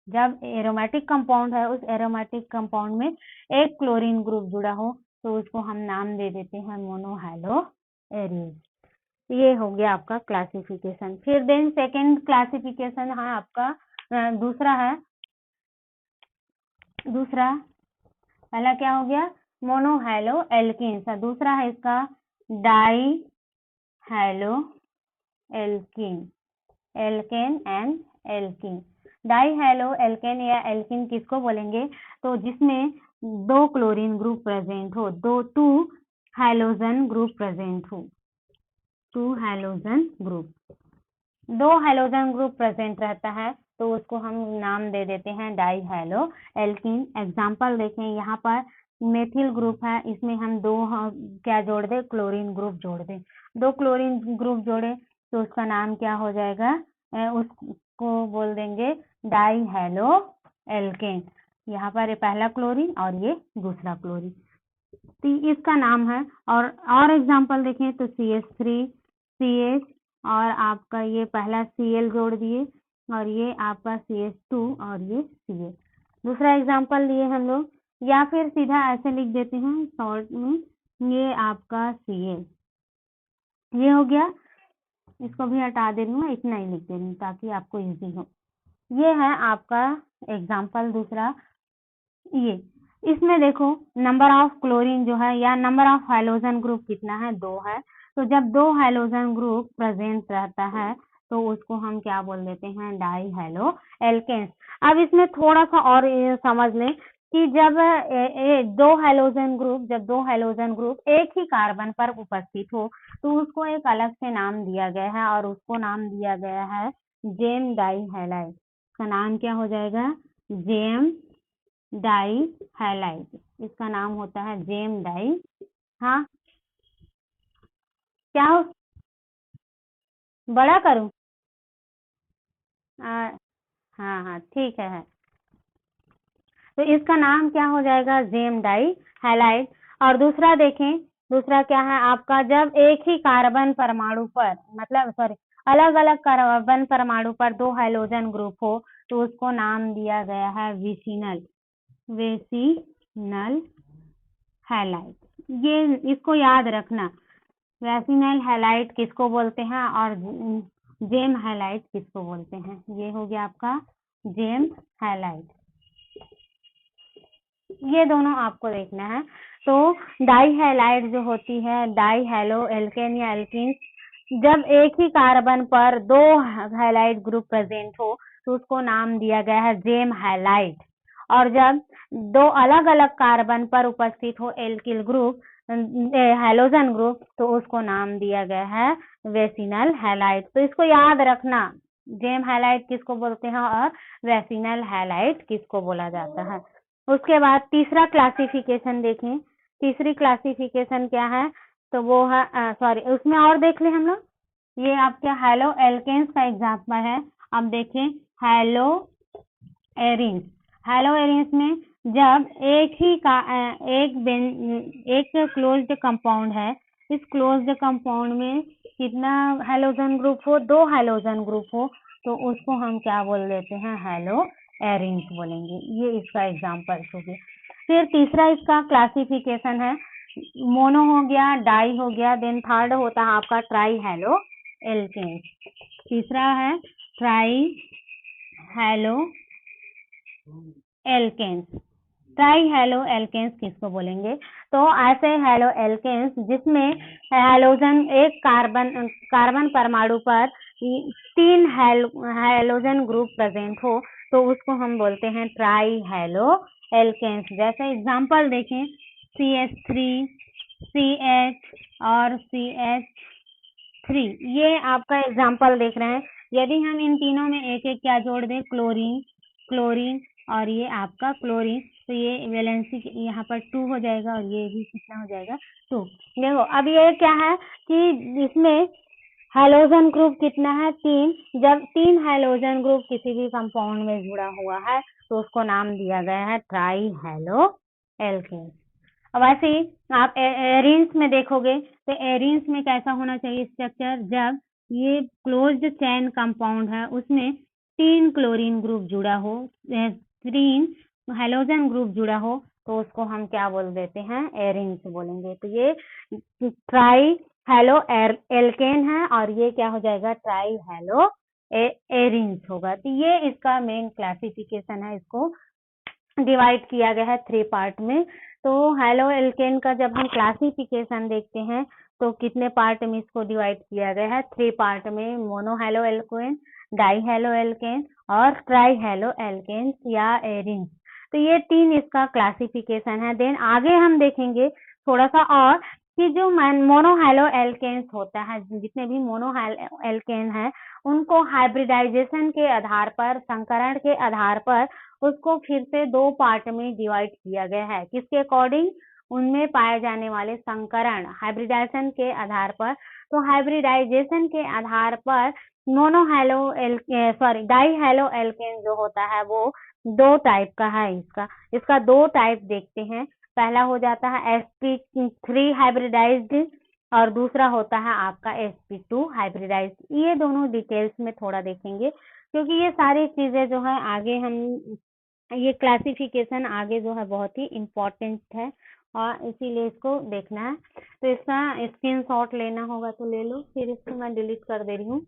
जब एरोमेटिक कंपाउंड है उस एरोमेटिक कंपाउंड में एक क्लोरीन ग्रुप जुड़ा हो, तो उसको हम नाम दे देते हैं मोनोहैलो एरिन। ये हो गया आपका क्लासिफिकेशन। फिर देन सेकंड क्लासिफिकेशन है आपका दूसरा पहला क्या हो गया, मोनोहैलो एल्कीन। दूसरा है इसका di halo alkene, alkane and alkene. Di halo alkane या एल्कीन किसको बोलेंगे, तो जिसमें 2 क्लोरीन ग्रुप प्रेजेंट हो, 2 हाइड्रोजन ग्रुप प्रेजेंट हो, 2 hydrogen group, 2 hydrogen group present रहता है, तो उसको हम नाम दे देते हैं डाई हैलो एल्कीन। एग्जाम्पल देखें, यहाँ पर मेथिल ग्रुप है, इसमें हम 2 क्या जोड़ दे, क्लोरीन ग्रुप जोड़ दे, 2 क्लोरीन ग्रुप जोड़े तो उसका नाम क्या हो जाएगा, उसको बोल देंगे डाई हैलो एल्केन। यहाँ पर ये पहला क्लोरीन और ये दूसरा क्लोरीन, तो इसका नाम है। और एग्जाम्पल देखें तो CH3CH और आपका ये पहला Cl जोड़ दिए, और ये आपका CH2 और ये Cl। दूसरा एग्जाम्पल लिए हम लोग, या फिर सीधा ऐसे लिख देते हैं शॉर्ट में, ये आपका Cl, ये हो गया, इसको भी हटा दे रही हूँ, इतना ही लिख दे रही हूँ ताकि आपको इजी हो। ये है आपका एग्जाम्पल दूसरा। ये इसमें देखो नंबर ऑफ क्लोरीन जो है या नंबर ऑफ हाइड्रोजन ग्रुप कितना है, 2 है। तो जब 2 हाइड्रोजन ग्रुप प्रेजेंट रहता है तो उसको हम क्या बोल देते हैं, डाई हैलो एल्केन्स। अब इसमें थोड़ा सा और समझ लें कि जब 2 हाइड्रोजन ग्रुप एक ही कार्बन पर उपस्थित हो, तो उसको एक अलग से नाम दिया गया है, और उसको नाम दिया गया है जेम डाई हैलाइड। इसका नाम क्या हो जाएगा, जेम डाई हैलाइड। इसका नाम होता है जेम डाई, हाँ क्या हो, बड़ा करूं, हाँ हाँ ठीक है। तो इसका नाम क्या हो जाएगा, जेम डाई हैलाइड। और दूसरा देखें, दूसरा क्या है आपका, जब एक ही कार्बन परमाणु पर, मतलब सॉरी, अलग अलग कार्बन परमाणु पर 2 हाइड्रोजन ग्रुप हो, तो उसको नाम दिया गया है वेसिनल हैलाइड। ये इसको याद रखना, वेसिनल हैलाइड किसको बोलते हैं और जेम हैलाइड किसको बोलते हैं। ये हो गया आपका जेम हैलाइड, ये दोनों आपको देखना है। तो डाई हैलाइड जो होती है, डाई हैलो एल्केन या एल्कीन, जब एक ही कार्बन पर 2 हैलाइड ग्रुप प्रेजेंट हो, तो उसको नाम दिया गया है जेम हैलाइड। और जब 2 अलग अलग कार्बन पर उपस्थित हो एल्किल ग्रुप, हाइड्रोजन ग्रुप, तो उसको नाम दिया गया है वेसिनल हैलाइड। तो इसको याद रखना, जेम हैलाइड किसको बोलते हैं और वेसिनल हैलाइड किसको बोला जाता है। उसके बाद तीसरा क्लासिफिकेशन देखें, तीसरी क्लासिफिकेशन क्या है, तो वो है सॉरी उसमें और देख ले हम लोग, ये आपके हैलो एल्केन्स का एग्जाम्पल है। अब देखें हैलो एरिन्स, हैलो एरिन्स में जब एक ही का एक क्लोज्ड कंपाउंड है, इस क्लोज्ड कंपाउंड में कितना हाइड्रोजन ग्रुप हो, 2 हाइड्रोजन ग्रुप हो, तो उसको हम क्या बोल देते हैं, हैलो एरिन्स बोलेंगे। ये इसका एग्जाम्पल हो गया। फिर तीसरा इसका क्लासिफिकेशन है, मोनो हो गया, डाई हो गया, देन थर्ड होता है आपका ट्राई हेलो एल्केन्स, तीसरा है tri halo alkanes. Tri halo alkanes किसको बोलेंगे? तो ऐसे हेलो एल्केन्स जिसमें हैलोजन एक कार्बन परमाणु पर 3 हैलोजन ग्रुप प्रेजेंट हो तो उसको हम बोलते हैं ट्राई हेलो एल्केन्स। जैसे एग्जांपल देखें CH3, CH और CH3, ये आपका एग्जांपल देख रहे हैं। यदि हम इन तीनों में एक एक क्या जोड़ दें, क्लोरीन और ये आपका क्लोरीन, तो ये वैलेंसी यहाँ पर 2 हो जाएगा और ये भी कितना हो जाएगा 2। देखो अब ये क्या है कि इसमें हैलोजन ग्रुप कितना है 3। जब 3 हैलोजन ग्रुप किसी भी कंपाउंड में जुड़ा हुआ है तो उसको नाम दिया गया है ट्राई हेलो एल्केन। अब ऐसे ही आप एरीन्स में देखोगे तो एरीन्स में कैसा होना चाहिए स्ट्रक्चर, जब ये क्लोज्ड चेन कंपाउंड है उसमें 3 क्लोरीन ग्रुप जुड़ा हो, 3 हैलोजन ग्रुप जुड़ा हो तो उसको हम क्या बोल देते हैं, एरीन्स बोलेंगे। तो ये ट्राई हेलो एल्केन है और ये क्या हो जाएगा, ट्राई हेलो एरीन्स होगा। तो ये इसका मेन क्लासिफिकेशन है, इसको डिवाइड किया गया है 3 पार्ट में। तो हेलो एल्केन का जब हम क्लासिफिकेशन देखते हैं तो कितने पार्ट में इसको डिवाइड किया गया है, 3 पार्ट में, mono halo alkane, die halo alkane और ट्राई हेलो एल्केन या एरीन्स। तो ये 3 इसका क्लासिफिकेशन है। देन आगे हम देखेंगे थोड़ा सा और कि जो मोनो हेलो एल्केन्स होता है, जितने भी मोनो एल्केन है उनको हाइब्रिडाइजेशन के आधार पर, संकरण के आधार पर उसको फिर से 2 पार्ट में डिवाइड किया गया है। किसके अकॉर्डिंग, उनमें पाए जाने वाले संकरण, हाइब्रिडाइजेशन के आधार पर। तो हाइब्रिडाइजेशन के आधार पर डाई हेलो एल्केन जो होता है वो 2 टाइप का है। इसका 2 टाइप देखते हैं। पहला हो जाता है sp3 हाइब्रिडाइज्ड और दूसरा होता है आपका sp2 हाइब्रिडाइज्ड। ये दोनों डिटेल्स में थोड़ा देखेंगे क्योंकि ये सारी चीजें जो है आगे हम, ये क्लासिफिकेशन आगे जो है बहुत ही इम्पोर्टेंट है और इसीलिए इसको देखना है। तो इसका स्क्रीनशॉट लेना होगा तो ले लो, फिर इसको मैं डिलीट कर दे रही हूँ।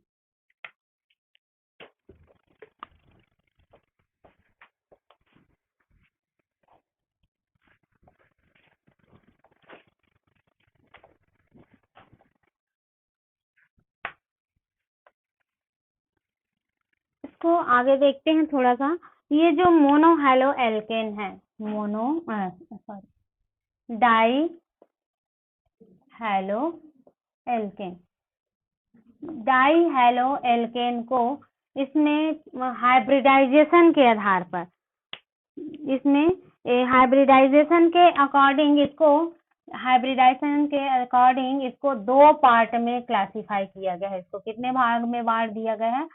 इसको आगे देखते हैं थोड़ा सा। ये जो मोनो हेलो एल्केन है, die halo alkane, die halo alkane को इसमें हाइब्रिडाइजेशन के आधार पर, इसमें हाइब्रिडाइजेशन के अकॉर्डिंग इसको 2 पार्ट में क्लासिफाई किया गया है। इसको कितने भाग में बांट दिया गया है,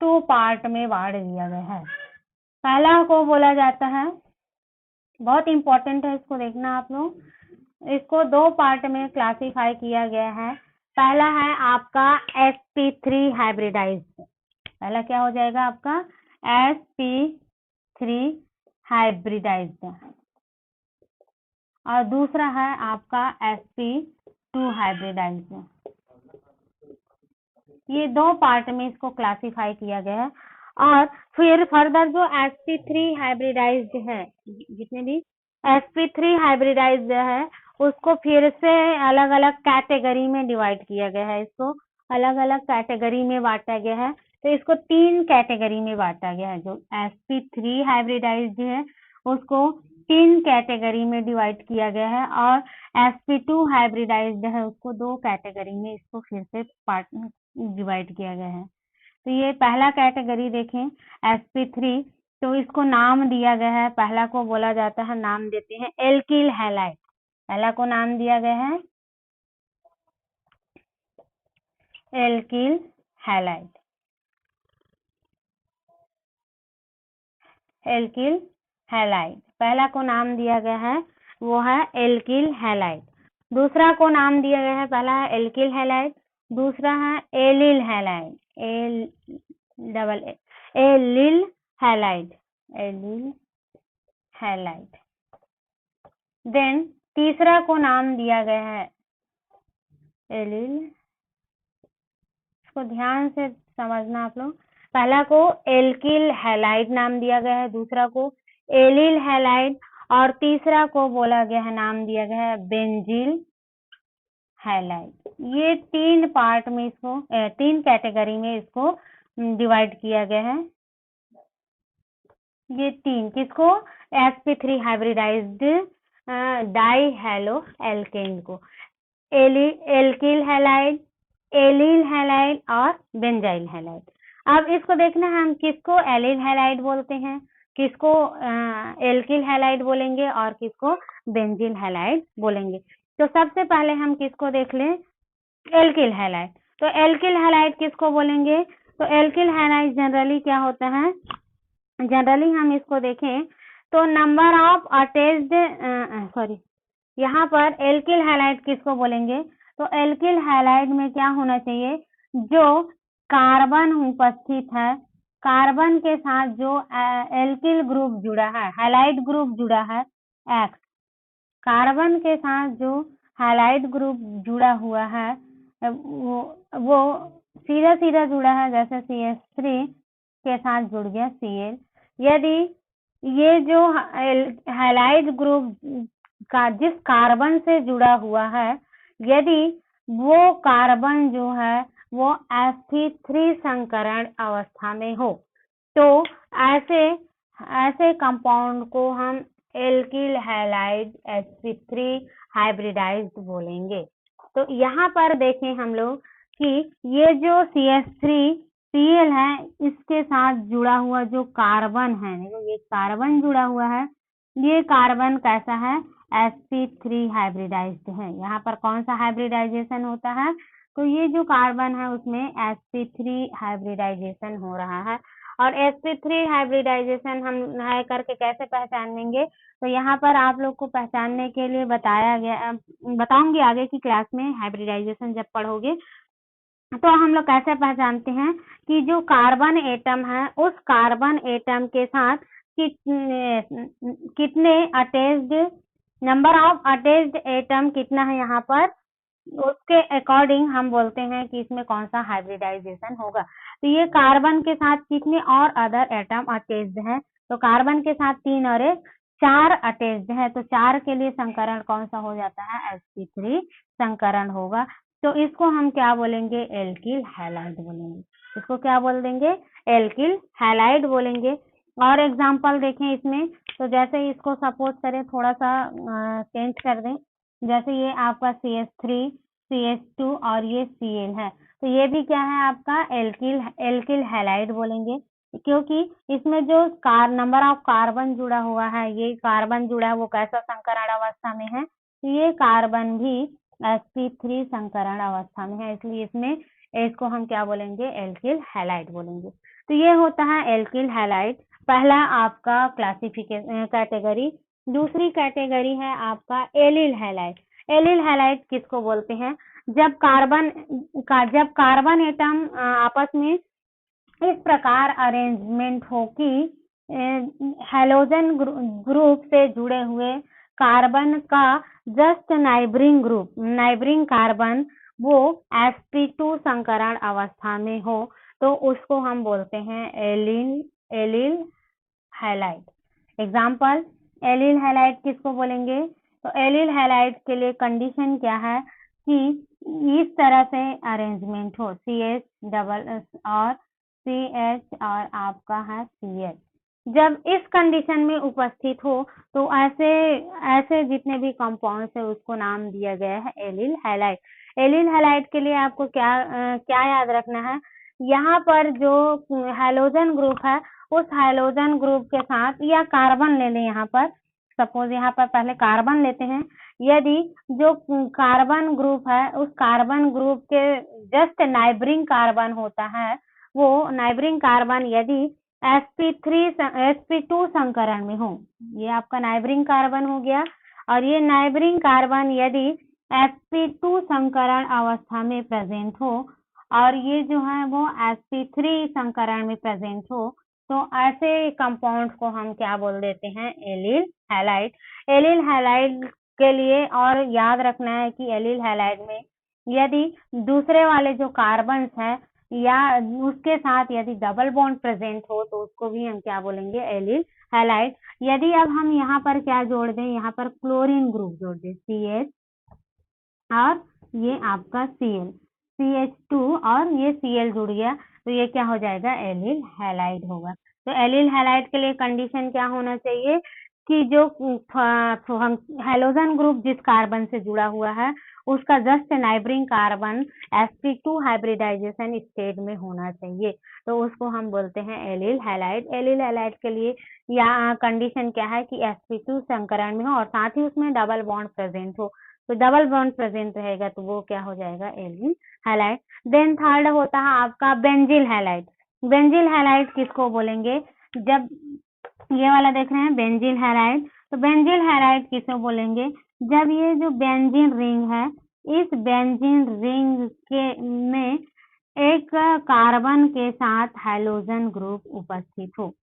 2 पार्ट में बांट दिया गया है। पहला को बोला जाता है, बहुत इंपॉर्टेंट है, इसको देखना आप लोग, इसको 2 पार्ट में क्लासिफाई किया गया है। पहला है आपका sp3 हाइब्रिडाइज्ड, पहला क्या हो जाएगा आपका sp3 हाइब्रिडाइज्ड और दूसरा है आपका sp2 हाइब्रिडाइज्ड। ये 2 पार्ट में इसको क्लासिफाई किया गया है। और फिर फर्दर जो sp3 हाइब्रिडाइज्ड है, जितने भी sp3 हाइब्रिडाइज्ड है उसको फिर से अलग अलग कैटेगरी में डिवाइड किया गया है। इसको अलग अलग कैटेगरी में बांटा गया है। तो इसको 3 कैटेगरी में बांटा गया है। जो sp3 हाइब्रिडाइज्ड है उसको 3 कैटेगरी में डिवाइड किया गया है और sp2 हाइब्रिडाइज्ड है उसको 2 कैटेगरी में इसको फिर से डिवाइड किया गया है। तो ये पहला कैटेगरी देखें sp3, तो इसको नाम दिया गया है, पहला को बोला जाता है, नाम देते हैं एल्किल हैलाइड। पहला को नाम दिया गया है एल्किल हैलाइड, एल्किल हैलाइड पहला को नाम दिया गया है, वो है एल्किल हैलाइड। दूसरा को नाम दिया गया है, पहला है एल्किल हैलाइड, दूसरा है allyl halide, allyl halide, allyl halide. Then तीसरा को नाम दिया गया है एलिल। इसको ध्यान से समझना आप लोग। पहला को एल्किल हैलाइड नाम दिया गया है, दूसरा को एलिल हैलाइड, और तीसरा को बोला गया है, नाम दिया गया है बेंजील हैलाइड। ये 3 पार्ट में इसको 3 कैटेगरी में इसको डिवाइड किया गया है। ये 3 किसको? sp3 hybridised di halo alkane को, एल्किल हैलाइड, एलिल हैलाइड और बेंजाइल हैलाइड। अब इसको देखना है हम किसको एलिल हैलाइड बोलते हैं, किसको एल्किल हैलाइड बोलेंगे और किसको बेंजील हैलाइड बोलेंगे। तो सबसे पहले हम किसको देख लें, एल्किल हैलाइड। तो एल्किल हैलाइड किसको बोलेंगे? तो एल्किल हैलाइड जनरली क्या होता है, जनरली हम इसको देखें तो नंबर ऑफ अटैच्ड यहाँ पर एल्किल हैलाइड किसको बोलेंगे? तो एल्किल हैलाइड में क्या होना चाहिए, जो कार्बन उपस्थित है, कार्बन के साथ जो एल्किल ग्रुप जुड़ा है, हैलाइड ग्रुप जुड़ा है एक्स, कार्बन के साथ जो हैलाइड ग्रुप जुड़ा हुआ है वो सीधा सीधा जुड़ा है, जैसे CH3 के साथ जुड़ गया Cl। यदि ये जो हैलाइड ग्रुप का जिस कार्बन से जुड़ा हुआ है, यदि वो कार्बन जो है वो sp3 संकरण अवस्था में हो, तो ऐसे कंपाउंड को हम एल्किल हैलाइड sp3 हाइब्रिडाइज्ड बोलेंगे। तो यहाँ पर देखें हम लोग कि ये जो CH3Cl है, इसके साथ जुड़ा हुआ जो कार्बन है, ये कार्बन जुड़ा हुआ है, ये कार्बन कैसा है, sp3 हाइब्रिडाइज्ड है। यहाँ पर कौन सा हाइब्रिडाइजेशन होता है? तो ये जो कार्बन है उसमें sp3 हाइब्रिडाइजेशन हो रहा है। और sp3 हाइब्रिडाइजेशन हम है करके कैसे पहचानेंगे? तो यहाँ पर आप लोग को पहचानने के लिए बताऊंगी आगे की क्लास में, हाइब्रिडाइजेशन जब पढ़ोगे तो हम लोग कैसे पहचानते हैं कि जो कार्बन एटम है उस कार्बन एटम के साथ कितने attached, number of attached atom कितना है यहाँ पर, उसके अकॉर्डिंग हम बोलते हैं कि इसमें कौन सा हाइब्रिडाइजेशन होगा। तो ये कार्बन के साथ कितने और अदर एटम अटैच्ड हैं, तो कार्बन के साथ 3 और 1 4 अटैच्ड है, तो 4 के लिए संकरण कौन सा हो जाता है, sp3 संकरण होगा। तो इसको हम क्या बोलेंगे, एल्किल हैलाइड बोलेंगे। इसको क्या बोल देंगे, एल्किल हैलाइड बोलेंगे। और एग्जांपल देखें इसमें, तो जैसे इसको सपोज करें, थोड़ा सा चेंज कर दें, जैसे ये आपका CH3 CH2 और ये Cl है, तो ये भी क्या है आपका एल्किल हैलाइड बोलेंगे, क्योंकि इसमें जो नंबर ऑफ कार्बन जुड़ा हुआ है, ये कार्बन जुड़ा है वो कैसा संकरण अवस्था में है, तो ये कार्बन भी sp3 संकरण अवस्था में है, इसलिए इसमें इसको हम क्या बोलेंगे, एल्किल हैलाइड बोलेंगे। तो ये होता है एल्किल हैलाइड, पहला आपका क्लासिफिकेशन कैटेगरी। दूसरी कैटेगरी है आपका एलिल हैलाइड। एलिल हैलाइड किसको बोलते हैं, जब कार्बन एटम आपस में इस प्रकार अरेंजमेंट हो कि हैलोजन ग्रुप से जुड़े हुए कार्बन का जस्ट नाइबरिंग कार्बन वो sp2 संकरण अवस्था में हो, तो उसको हम बोलते हैं allyl halide. Example, allyl halide किसको बोलेंगे, तो एलिल हैलाइड के लिए कंडीशन क्या है कि इस तरह से अरेंजमेंट हो, CH और CH और आपका है CH। जब इस कंडीशन में उपस्थित हो तो ऐसे जितने भी कंपाउंड्स है उसको नाम दिया गया है एलिल हैलाइड। एलिल हैलाइड के लिए आपको क्या याद रखना है, यहाँ पर जो हैलोजन ग्रुप है उस हैलोजन ग्रुप के साथ, या कार्बन ले लें, यहाँ पर सपोज यहाँ पर पहले कार्बन लेते हैं, यदि जो कार्बन ग्रुप है उस कार्बन ग्रुप के जस्ट नाइबरिंग कार्बन होता है, वो नाइबरिंग कार्बन यदि sp2 संकरण में हो, ये आपका नाइबरिंग कार्बन हो गया, और ये नाइबरिंग कार्बन यदि sp2 संकरण अवस्था में प्रेजेंट हो और ये जो है वो sp3 संकरण में प्रेजेंट हो, तो ऐसे कंपाउंड को हम क्या बोल देते हैं, एलिल हैलाइड। एलिल हैलाइड के लिए और याद रखना है कि एलिल हैलाइड में यदि दूसरे वाले जो कार्बन्स है या उसके साथ यदि डबल बॉन्ड प्रेजेंट हो तो उसको भी हम क्या बोलेंगे, एलिल हैलाइड। यदि अब हम यहाँ पर क्या जोड़ दें, यहाँ पर क्लोरीन ग्रुप जोड़ दें, CH और ये आपका Cl, CH2 और ये Cl जुड़ गया तो ये क्या हो जाएगा, एलिल हैलाइड होगा। तो एलिल हैलाइड के लिए कंडीशन क्या होना चाहिए कि जो हम हैलोजन ग्रुप जिस कार्बन से जुड़ा हुआ है उसका just neighbouring carbon sp2 hybridisation state में होना चाहिए, तो उसको हम बोलते हैं एलिल हैलाइड। एलिल हैलाइड के लिए या कंडीशन क्या है कि sp2 संकरण में हो और साथ ही उसमें डबल बॉन्ड प्रेजेंट हो, तो डबल बॉन्ड प्रेजेंट रहेगा तो वो क्या हो जाएगा, एलिल हैलाइड। देन थर्ड होता है आपका बेंजिल हैलाइड। बेंजिल हैलाइड किसको बोलेंगे, जब ये वाला देख रहे हैं बेंजिल हैलाइड, तो बेंजिल हैलाइड किसे बोलेंगे, जब ये जो बेंजीन रिंग है इस बेंजीन रिंग के में एक कार्बन के साथ हैलोजन ग्रुप उपस्थित हो,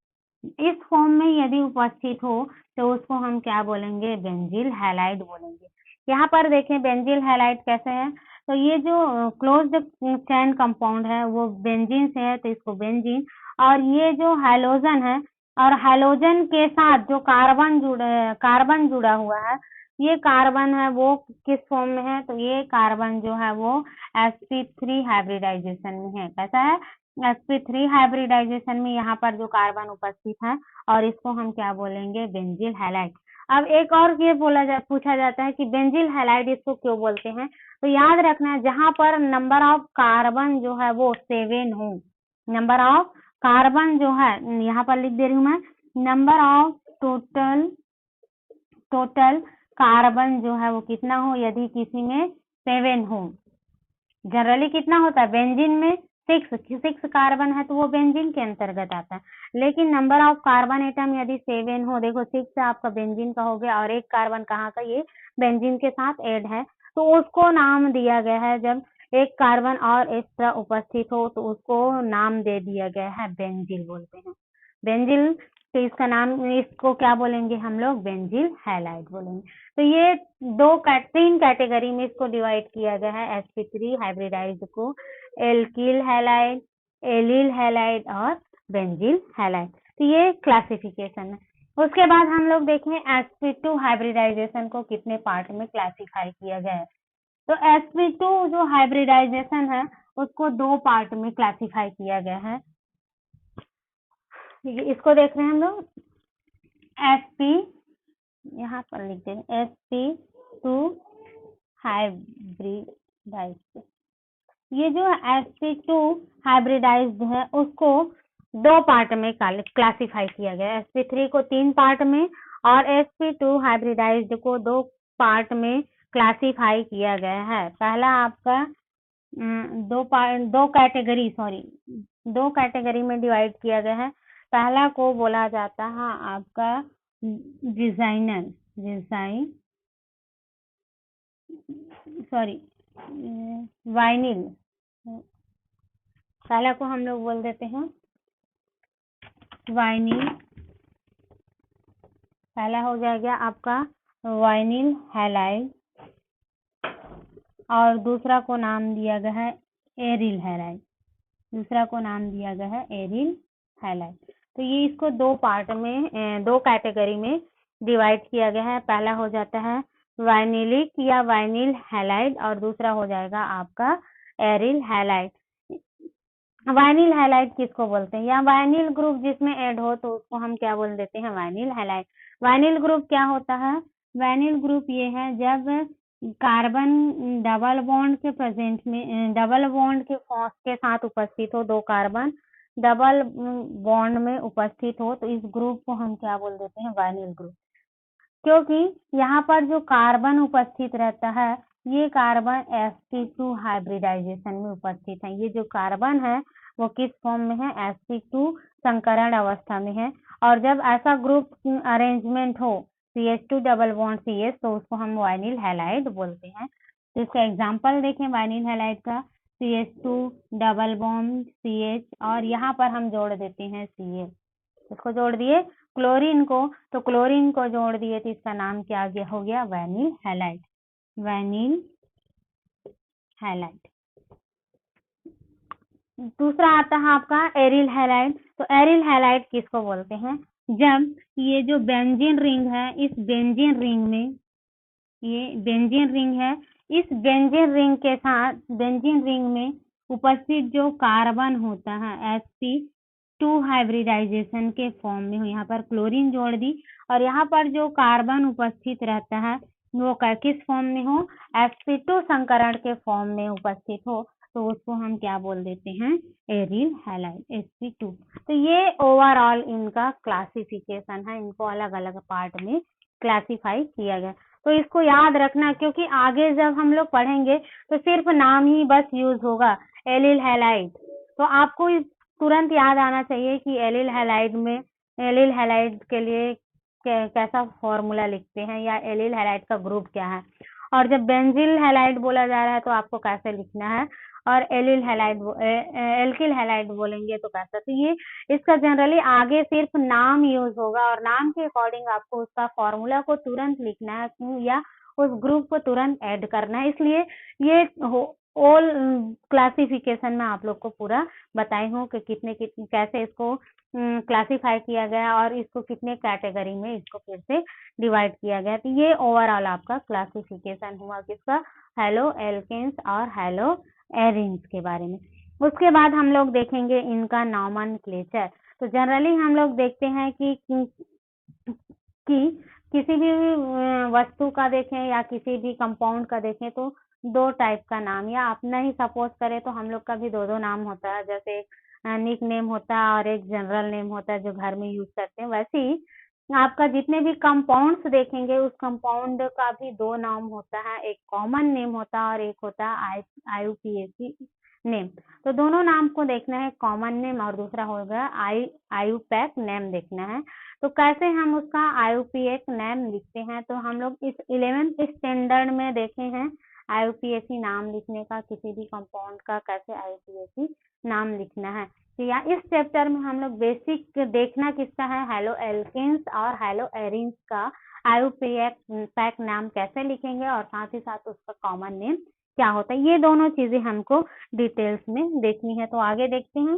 इस फॉर्म में यदि उपस्थित हो तो उसको हम क्या बोलेंगे, बेंजिल हैलाइड बोलेंगे। यहाँ पर देखें बेंजिल हैलाइड कैसे है, तो ये जो क्लोज्ड चैन कंपाउंड है वो बेंजीन से है तो इसको बेंजीन, और ये जो हैलोजन है और हैलोजन के साथ जो कार्बन जुड़ा हुआ है, ये कार्बन है वो किस फॉर्म में है, तो ये कार्बन जो है वो sp3 हाइब्रिडाइजेशन में है। कैसा है, sp3 हाइब्रिडाइजेशन में यहाँ पर जो कार्बन उपस्थित है और इसको हम क्या बोलेंगे, बेंजिल हैलाइड। अब एक और ये पूछा जाता है कि बेंजिल हैलाइड इसको क्यों बोलते हैं, तो याद रखना है जहाँ पर नंबर ऑफ कार्बन जो है वो 7 हो, नंबर ऑफ कार्बन जो है यहाँ पर लिख दे रही हूँ मैं, नंबर ऑफ टोटल कार्बन जो है वो कितना हो, यदि किसी में 7 हो, जनरली कितना होता है बेंजीन में 6 कार्बन है तो वो बेंजीन के अंतर्गत आता है, लेकिन नंबर ऑफ कार्बन एटम यदि 7 हो, देखो 6 आपका बेंजीन का हो गया और एक कार्बन कहाँ का, ये बेंजीन के साथ ऐड है, तो उसको नाम दिया गया है, जब एक कार्बन और एक्स्ट्रा उपस्थित हो तो उसको नाम दे दिया गया है, बेंजिल बोलते हैं, बेंजिल। तो इसका नाम, इसको क्या बोलेंगे हम लोग, बेंजिल हैलाइड बोलेंगे। तो ये 3 कैटेगरी में इसको डिवाइड किया गया है, sp3 हाइब्रिडाइज्ड को एल्किल हैलाइड, एलिल हैलाइड और बेंजिल हैलाइड। तो ये क्लासिफिकेशन है। उसके बाद हम लोग देखें sp2 हाइब्रिडाइजेशन को कितने पार्ट में क्लासिफाई किया गया है, तो sp2 जो हाइब्रिडाइजेशन है उसको 2 पार्ट में क्लासिफाई किया गया है। इसको देख रहे हैं हम लोग, sp यहाँ पर लिख देंगे sp2 हाइब्रिडाइज्ड, ये जो sp2 हाइब्रिडाइज्ड है उसको 2 पार्ट में क्लासिफाई किया गया है, sp3 को 3 पार्ट में और sp2 हाइब्रिडाइज्ड को 2 पार्ट में क्लासिफाई किया गया है। पहला आपका 2 कैटेगरी में डिवाइड किया गया है। पहला को बोला जाता है आपका वाइनिल, पहला को हम लोग बोल देते हैं वाइनिल, पहला हो जाएगा आपका वाइनिल हैलाइड और दूसरा को नाम दिया गया है एरिल हैलाइड, दूसरा को नाम दिया गया है एरिल हैलाइड। तो ये इसको 2 पार्ट में 2 कैटेगरी में डिवाइड किया गया है। पहला हो जाता है वाइनिलिक या वाइनिल हैलाइड और दूसरा हो जाएगा आपका एरिल हैलाइड। वाइनिल हैलाइड किसको बोलते हैं, या वाइनिल ग्रुप जिसमें ऐड हो तो उसको हम क्या बोल देते हैं, वाइनिल हैलाइड। वाइनिल ग्रुप क्या होता है, वाइनिल ग्रुप ये है जब कार्बन डबल बॉन्ड के प्रेजेंट में, डबल बॉन्ड के साथ उपस्थित हो, 2 कार्बन डबल बॉन्ड में उपस्थित हो तो इस ग्रुप को हम क्या बोल देते हैं, वाइनिल ग्रुप। क्योंकि यहाँ पर जो कार्बन उपस्थित रहता है ये कार्बन sp2 हाइब्रिडाइजेशन में उपस्थित है, ये जो कार्बन है वो किस फॉर्म में है, sp2 संकरण अवस्था में है, और जब ऐसा ग्रुप अरेंजमेंट हो CH2 डबल बॉन्ड CH तो उसको हम वाइनिल हैलाइड बोलते हैं। तो इसका एग्जांपल देखें वाइनिल हैलाइड का, CH2 डबल बॉन्ड CH और यहाँ पर हम जोड़ देते हैं CH, इसको जोड़ दिए क्लोरीन को, तो क्लोरीन को जोड़ दिए तो इसका नाम क्या हो गया, वेनिल हैलाइड। Vanilla halide. दूसरा आता है आपका एरिल हैलाइड। तो एरिल हैलाइड किसको बोलते हैं, जब ये जो बेंजीन रिंग है, इस बेंजीन रिंग में, ये बेंजीन रिंग है, इस बेंजीन रिंग के साथ बेंजीन रिंग में उपस्थित जो कार्बन होता है sp2 हाइब्रिडाइजेशन के फॉर्म में हो, यहाँ पर क्लोरीन जोड़ दी और यहाँ पर जो कार्बन उपस्थित रहता है वो किस फॉर्म में हो, sp2 संकरण के फॉर्म में उपस्थित हो, तो उसको हम क्या बोल देते हैं, एरिल हैलाइड sp2। तो ये ओवरऑल इनका क्लासिफिकेशन है, इनको अलग अलग पार्ट में क्लासिफाई किया गया। तो इसको याद रखना, क्योंकि आगे जब हम लोग पढ़ेंगे तो सिर्फ नाम ही बस यूज होगा एलिल हैलाइड, तो आपको तुरंत याद आना चाहिए कि एलिल हैलाइड में, एलिल हैलाइड के लिए कैसा फॉर्मूला लिखते हैं या एलिल हैलाइड का ग्रुप क्या है, और जब बेंजिल हैलाइड बोला जा रहा है तो आपको कैसे लिखना है, और एलिल हैलाइड एल्किल हैलाइड बोलेंगे तो कैसा। तो ये इसका जनरली आगे सिर्फ नाम यूज होगा और नाम के अकॉर्डिंग आपको उसका फॉर्मूला को तुरंत लिखना है या उस ग्रुप को तुरंत ऐड करना है। इसलिए ये ऑल क्लासिफिकेशन में आप लोग को पूरा बताई हूँ कि कितने कैसे इसको क्लासिफाई किया गया और इसको कितने कैटेगरी में इसको फिर से डिवाइड किया गया। तो ये ओवरऑल आपका क्लासिफिकेशन हुआ किसका, हैलो एल्केन्स और हैलो एरिन्स के बारे में। उसके बाद हम लोग देखेंगे इनका नॉमेनक्लेचर। तो जनरली हम लोग देखते हैं कि किसी भी वस्तु का देखें या किसी भी कंपाउंड का देखें तो दो टाइप का नाम, या अपना ही सपोज करें तो हम लोग का भी दो नाम होता है, जैसे निक नेम होता है और एक जनरल नेम होता है जो घर में यूज करते हैं। वैसे ही आपका जितने भी कंपाउंड्स देखेंगे उस कंपाउंड का भी दो नाम होता है, एक कॉमन नेम होता है और एक होता है IUPAC नेम। तो दोनों नाम को देखना है, कॉमन नेम और दूसरा होगा IUPAC नेम देखना है। तो कैसे हम उसका IUPAC नेम लिखते हैं, तो हम लोग इस 11th स्टैंडर्ड में देखे हैं IUPAC नाम लिखने का, किसी भी कंपाउंड का कैसे IUPAC नाम लिखना है। तो या इस चैप्टर में हम लोग बेसिक देखना किसका है, हैलो एल्केन्स और हैलो एरिन्स का IUPAC नाम कैसे लिखेंगे और साथ ही साथ उसका कॉमन नेम क्या होता है, ये दोनों चीजें हमको डिटेल्स में देखनी है। तो आगे देखते हैं।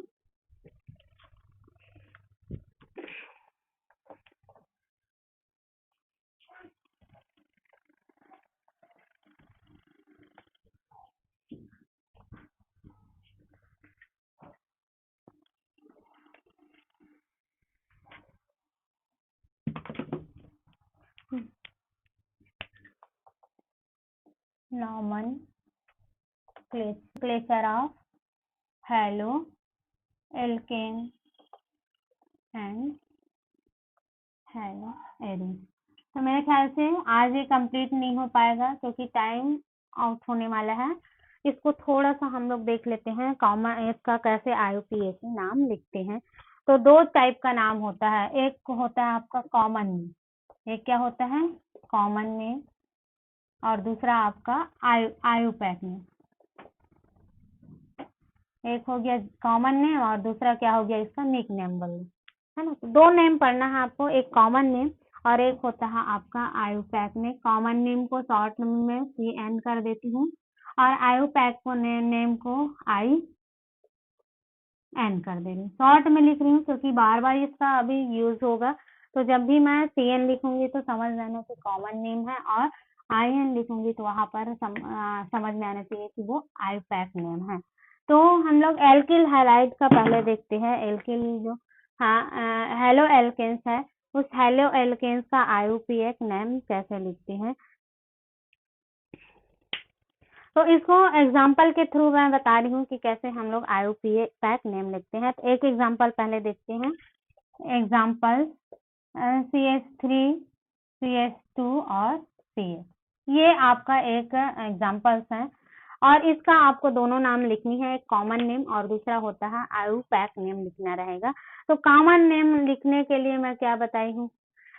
Nomenclature of hello alkene and hello arenes. तो मेरे ख्याल से आज ये कंप्लीट नहीं हो पाएगा क्योंकि टाइम आउट होने वाला है। इसको थोड़ा सा हम लोग देख लेते हैं, कॉमन इसका कैसे IUPAC नाम लिखते हैं। तो दो टाइप का नाम होता है, एक होता है आपका कॉमन नेम, एक क्या होता है कॉमन नेम और दूसरा आपका IUPAC नेम। एक हो गया कॉमन नेम और दूसरा क्या हो गया इसका निक नेम बोल, है ना। तो दो नेम पढ़ना है आपको, एक कॉमन नेम और एक होता है आपका IUPAC नेम। कॉमन नेम को शॉर्ट में CN कर देती हूँ और IUPAC को नेम को IN कर दे रही हूँ। शॉर्ट में लिख रही हूँ क्योंकि बार बार इसका अभी यूज होगा, तो जब भी मैं CN लिखूंगी तो समझ लेना कि कॉमन नेम है और IN लिखूंगी तो वहां पर समझ में आना चाहिए कि वो IUPAC नेम है। तो हम लोग एल्किल हैलाइड का पहले देखते हैं। एल्किल जो हैलो एल्केन्स है, उस हैलो एल्केन्स का IUPAC नेम कैसे लिखते हैं, तो इसको एग्जाम्पल के थ्रू मैं बता रही हूँ कि कैसे हम लोग IUPAC नेम लिखते हैं। तो एक एग्जाम्पल पहले देखते हैं। एग्जाम्पल CH3 CH2 और CH, ये आपका एक एग्जाम्पल्स है और इसका आपको दोनों नाम लिखनी है, एक कॉमन नेम और दूसरा होता है IUPAC नेम लिखना रहेगा। तो कॉमन नेम लिखने के लिए मैं क्या बताई हूँ,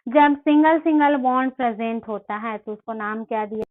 जब सिंगल बॉन्ड प्रेजेंट होता है तो उसको नाम क्या दिया